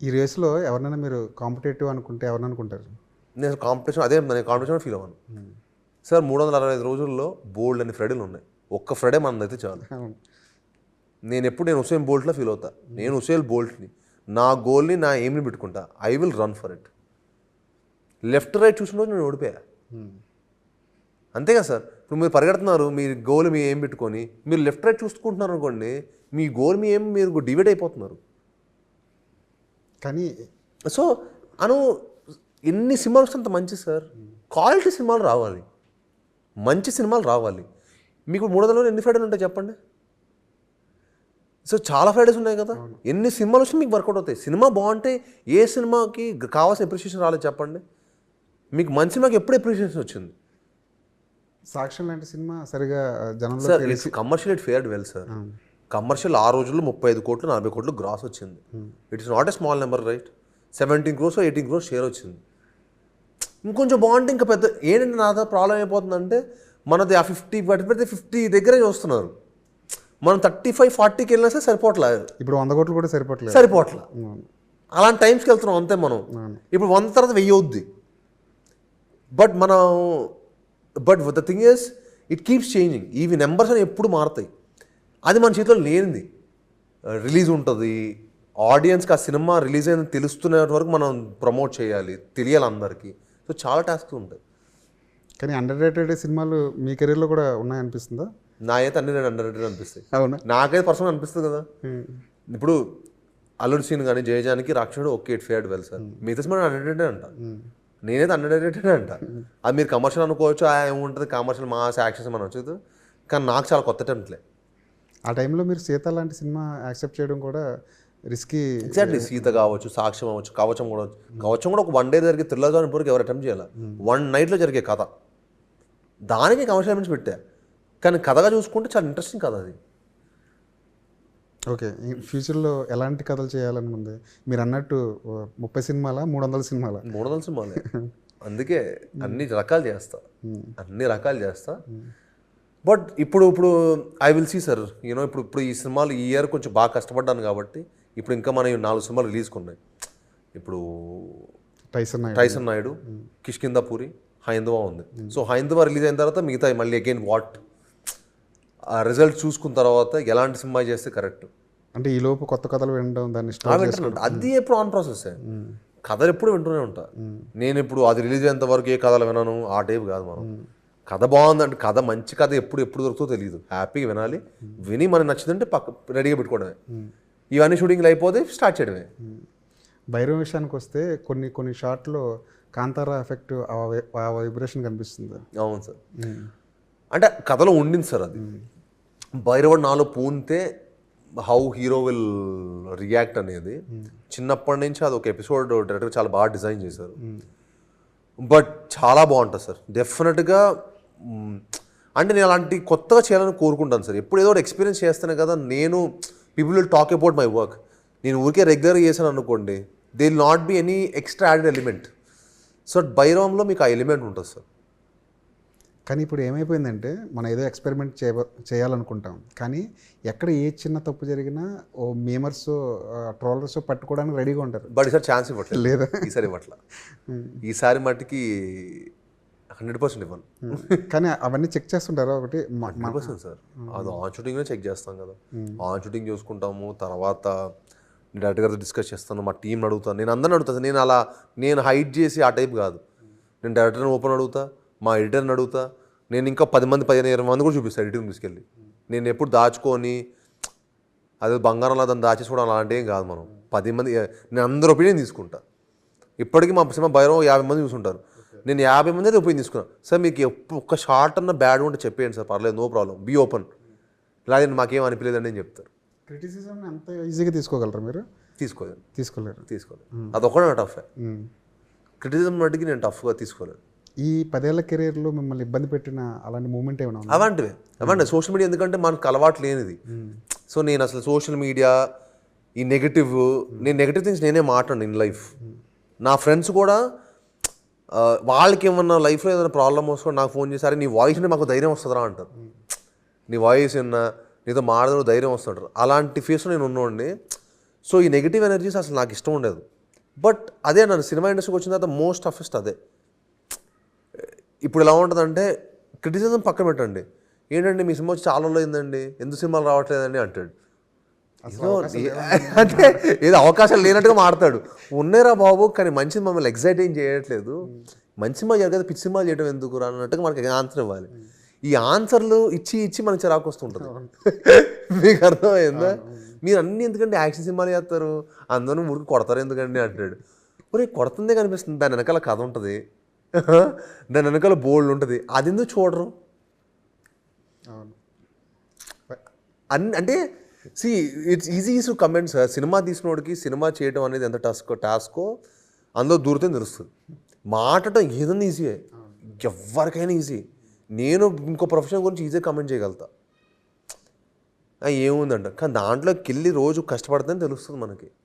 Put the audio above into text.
ఈ రేస్లో ఎవరినైనా మీరు కాంపిటేటివ్ అనుకుంటే ఎవరిని అనుకుంటారు? నేను కాంపిటీషన్ ఫీల్ అవ్వను సార్. 365 రోజుల్లో బోల్డ్ అని ఫ్రైడేలు ఉన్నాయి. ఒక్క ఫ్రైడే మనదైతే చాలు. నేను ఉసేన్ బోల్ట్లో ఫీల్ అవుతా. నేను ఉసేన్ బోల్ట్ని, నా గోల్ని, నా ఎయిమ్ని పెట్టుకుంటా. I will run for it. Left right చూసిన రోజు నేను ఓడిపోయా. అంతే కదా సార్. ఇప్పుడు మీరు పరిగెడుతున్నారు, మీ గోల్ మీ ఏం పెట్టుకొని మీరు లెఫ్ట్ రైట్ చూసుకుంటున్నారు అనుకోండి, మీ గోల్ మీ ఏం మీరు డివైడ్ అయిపోతున్నారు. కానీ సో ఎన్ని సినిమాలు వస్తే అంత మంచి సార్. క్వాలిటీ సినిమాలు రావాలి, మంచి సినిమాలు రావాలి. మీకు 300లో ఎన్ని ఫ్రైడేలు ఉంటాయి చెప్పండి. సో చాలా ఫ్రైడేస్ ఉన్నాయి కదా. ఎన్ని సినిమాలు వస్తే మీకు వర్కౌట్ అవుతాయి. సినిమా బాగుంటే ఏ సినిమాకి కావాల్సిన అప్రిషియేషన్ రాలేదు చెప్పండి. మీకు మంచి సినిమాకి ఎప్పుడు అప్రిషియేషన్ వచ్చింది? సాక్ష్యం లాంటి సినిమా సరిగా జనంలో sir commercial it ఫేర్డ్ well sir. Commercial ఆ రోజుల్లో 35 కోట్లు 40 కోట్లు గ్రాస్ వచ్చింది. It is not a small number right. 17 crores 18 crores share వచ్చింది. ఇంకొంచెం బాగుంటే ఇంకా పెద్ద ఏంటంటే నా ప్రాబ్లం అయిపోతుందంటే మనది ఆ 50 దగ్గరే చూస్తున్నారు. మనం 35-40కి వెళ్ళినా సరే సరిపోవట్లేదు. ఇప్పుడు 100 కోట్లు కూడా సరిపోవట్లా. అలాంటి టైమ్స్కి వెళ్తున్నాం అంతే మనం. ఇప్పుడు 100 తర్వాత 1000 అవుద్ది. But the thing is it keeps changing. ఇవి నెంబర్స్ అని ఎప్పుడు మారుతాయి. అది మన చేతిలో లేనిది. రిలీజ్ ఉంటుంది, ఆడియన్స్కి ఆ సినిమా రిలీజ్ అయింది తెలుస్తున్న వరకు మనం ప్రమోట్ చేయాలి, తెలియాలి అందరికీ. సో చాలా టాస్క్స్ ఉంటాయి. కానీ అండర్ రేటెడ్ సినిమాలు మీ కెరీర్లో కూడా ఉన్నాయనిపిస్తుందా? నా అయితే అన్ని నేను అండర్ రేటెడ్ అనిపిస్తాయి. అవునా? నాకైతే పర్సనల్ అనిపిస్తుంది కదా. ఇప్పుడు అల్లుడు సీన్ కానీ జయజానికి రాక్షసుడు ఓకే ఇట్ ఫేర్డ్ వెల్ సార్. మిగతా సినిమా అండర్ రేటెడ్ అంట. నేనైతే అండర్ రేటెడ్ అంట. అది మీరు కమర్షియల్ అనుకోవచ్చు, ఏముంటుంది కమర్షియల్ మాస్ యాక్షన్స్ మనం వచ్చేది. కానీ నాకు చాలా కొత్త టెంప్లే. ఆ టైంలో మీరు సీత లాంటి సినిమా యాక్సెప్ట్ చేయడం కూడా రిస్కీ. ఎగ్జాక్ట్లీ. సీత కావచ్చు, సాక్ష్యం అవ్వచ్చు, కవచం కూడా ఒక 1 day జరిగే థ్రిల్లర్ జోన్ ఇప్పటికి ఎవరు అటెంప్ట్ చేయాలి. 1 night జరిగే కథ, దానికి కమర్షియల్ ఎలిమెంట్స్ పెట్టా. కానీ కథగా చూసుకుంటే చాలా ఇంట్రెస్టింగ్ కథ అది. ఓకే, ఫ్యూచర్లో ఎలాంటి కథలు చేయాలని ఉంది? మీరు అన్నట్టు 30 సినిమాలా 300 సినిమాలా? 300 సినిమాలే. అందుకే అన్ని రకాలు చేస్తా. బట్ ఇప్పుడు ఐ విల్ సీ సార్. ఇప్పుడు ఈ సినిమాలు ఈ ఇయర్ కొంచెం బాగా కష్టపడ్డాను కాబట్టి ఇప్పుడు ఇంకా మన 4 సినిమాలు రిలీజ్కి ఉన్నాయి. ఇప్పుడు టైసన్ నాయుడు, కిష్కిందాపురి, హైందవ ఉంది. సో హైందవ రిలీజ్ అయిన తర్వాత మిగతా మళ్ళీ అగైన్ ఆ రిజల్ట్ చూసుకున్న తర్వాత ఎలాంటి సినిమా చేస్తే కరెక్ట్ అంటే ఈ లోపు కొత్త కథలు వినడం, దాన్ని అది ఎప్పుడు ఆన్ ప్రాసెస్. కథలు ఎప్పుడు వింటూనే ఉంటా నేను. ఇప్పుడు అది రిలీజ్ అయ్యేంత వరకు ఏ కథలు వినాను ఆ టైప్ కాదు. మనం కథ బాగుందంటే కథ మంచి కథ ఎప్పుడు దొరుకుతుందో తెలియదు. హ్యాపీగా వినాలి, విని మనకి నచ్చిందంటే రెడీగా పెట్టుకోవడమే. ఇవన్నీ షూటింగ్లు అయిపోతే స్టార్ట్ చేయడమే. భైరవ విషయానికి వస్తే కొన్ని షాట్లో కాంతారా ఎఫెక్ట్, ఆ వైబ్రేషన్ కనిపిస్తుంది. అవును సార్. అంటే కథలో ఉండింది సార్ అది. భైరవుడు నాలో పూనితే హౌ హీరో విల్ రియాక్ట్ అనేది చిన్నప్పటి నుంచి అది ఒక ఎపిసోడ్ డైరెక్టర్ చాలా బాగా డిజైన్ చేశారు. బట్ చాలా బాగుంటుంది సార్ డెఫినెట్గా. అంటే నేను అలాంటి కొత్తగా చేయాలని కోరుకుంటాను సార్. ఎప్పుడు ఏదో ఒకటి ఎక్స్పీరియన్స్ చేస్తానే కదా నేను. People will talk about my work. నేను ఊరికే రెగ్యులర్గా చేశాను అనుకోండి, they will not be any extra added element. So భైరవంలో మీకు ఆ ఎలిమెంట్ ఉంటుంది సార్. కానీ ఇప్పుడు ఏమైపోయిందంటే మనం ఏదో ఎక్స్పెరిమెంట్ చేయాలనుకుంటాం, కానీ ఎక్కడ ఏ చిన్న తప్పు జరిగినా ఓ మేమర్స్ ట్రోలర్స్ పట్టుకోవడానికి రెడీగా ఉంటారు. బట్ ఈసారి ఛాన్స్ ఇవ్వట్లేదు. లేదా ఈసారి మట్టికి 100% ఇవ్వను. కానీ అవన్నీ చెక్ చేస్తుంటారా? ఒకటి 100% సార్. అది ఆన్ షూటింగ్లో చెక్ చేస్తాం కదా. ఆన్ షూటింగ్ చూసుకుంటాము, తర్వాత డైరెక్టర్ గారితో డిస్కస్ చేస్తాను, మా టీంని అడుగుతాను, నేను అందరిని అడుగుతాను. నేను హైడ్ చేసి ఆ టైప్ కాదు. నేను డైరెక్టర్ని ఓపెన్ అడుగుతా, మా ఎడిటర్ని అడుగుతా. నేను ఇంకా 10 మంది 15-20 మంది కూడా చూపిస్తాను ఎడిటింగ్ తీసుకెళ్ళి. నేను ఎప్పుడు దాచుకొని అదే బంగారంలో దాన్ని దాచేసుకోవడం అలాంటి ఏం కాదు. మనం 10 మంది, నేను అందరి ఒపీనియన్ తీసుకుంటా. ఇప్పటికీ మా సినిమా భైరవ 50 మంది చూసుంటారు. నేను 50 మంది అయితే ఒపీనియన్ తీసుకున్నాను. సార్ మీకు ఒక్క షార్ట్ అన్న బ్యాడ్ ఉంటే చెప్పేయండి సార్, పర్లేదు, నో ప్రాబ్లం, బీ ఓపెన్. ఇలాగే మాకేం అనిపించలేదని నేను చెప్తారు. క్రిటిసిజం అంత ఈజీగా తీసుకోగలరా మీరు? తీసుకోలేరు. అదొకటే నా టఫ్. క్రిటిసిజం మటుకి నేను టఫ్గా తీసుకోలేను. ఈ 10 ఏళ్ల కెరీర్లో మిమ్మల్ని ఇబ్బంది పెట్టిన అలాంటి మూమెంట్ ఏమైనా? అవంటే సోషల్ మీడియా, ఎందుకంటే మనకు అలవాటు లేనిది. సో నేను అసలు సోషల్ మీడియా ఈ నెగిటివ్ థింగ్స్ నేనే మాట్లాడు ఇన్ లైఫ్. నా ఫ్రెండ్స్ కూడా వాళ్ళకి ఏమన్నా లైఫ్లో ఏదైనా ప్రాబ్లమ్ వస్తుందో నాకు ఫోన్ చేశారు, నీ వాయిస్ అంటే మాకు ధైర్యం వస్తుందా అంటారు. నీ వాయిస్ విన్నా నీతో మాట్లాడడం ధైర్యం వస్తుంటారు. అలాంటి ఫేస్లో నేను ఉన్నోడిని. సో ఈ నెగిటివ్ ఎనర్జీస్ అసలు నాకు ఇష్టం ఉండదు. బట్ అదే నన్ను సినిమా ఇండస్ట్రీకి వచ్చిన తర్వాత మోస్ట్ టఫెస్ట్ అదే. ఇప్పుడు ఎలా ఉంటుందంటే క్రిటిసిజం పక్కన పెట్టండి, ఏంటంటే మీ సినిమా వచ్చి చాలా రోజులు అయిందండి, ఎందుకు సినిమాలు రావట్లేదండి అంటాడు. అంటే ఏదో అవకాశాలు లేనట్టుగా మాడతాడు. ఉన్నారా బాబు, కానీ మంచి మమ్మల్ని ఎగ్జైట్ ఏం చేయట్లేదు, మంచి సినిమా చేయలేదు పిచ్చి సినిమా చేయడం ఎందుకు రా అన్నట్టుగా మనకి ఆన్సర్ ఇవ్వాలి. ఈ ఆన్సర్లు ఇచ్చి ఇచ్చి మనకి చిరాకు వస్తుంటుంది. మీకు అర్థమైందా? మీరు అన్నీ ఎందుకంటే యాక్షన్ సినిమాలు చేస్తారు, అందరూ మురికి కొడతారు ఎందుకండి అంటాడు. ఒరే కొడుతుందే కనిపిస్తుంది, దాని వెనకాల కథ ఉంటుంది, దాని వెనకాల బోల్డ్ ఉంటుంది, అది ఎందుకు చూడరు? అంటే it's easy to comment sir. Cinema తీసినోడికి సినిమా చేయడం అనేది ఎంత టాస్కో అందులో దూరితే తెలుస్తుంది. మాట్లాడటం ఏదన్నా ఈజీయే, ఎవరికైనా ఈజీ. నేను ఇంకో ప్రొఫెషన్ గురించి ఈజీగా కమెంట్ చేయగలుగుతా, ఏముందంట, కానీ దాంట్లోకి వెళ్ళి రోజు కష్టపడితేనే తెలుస్తుంది మనకి.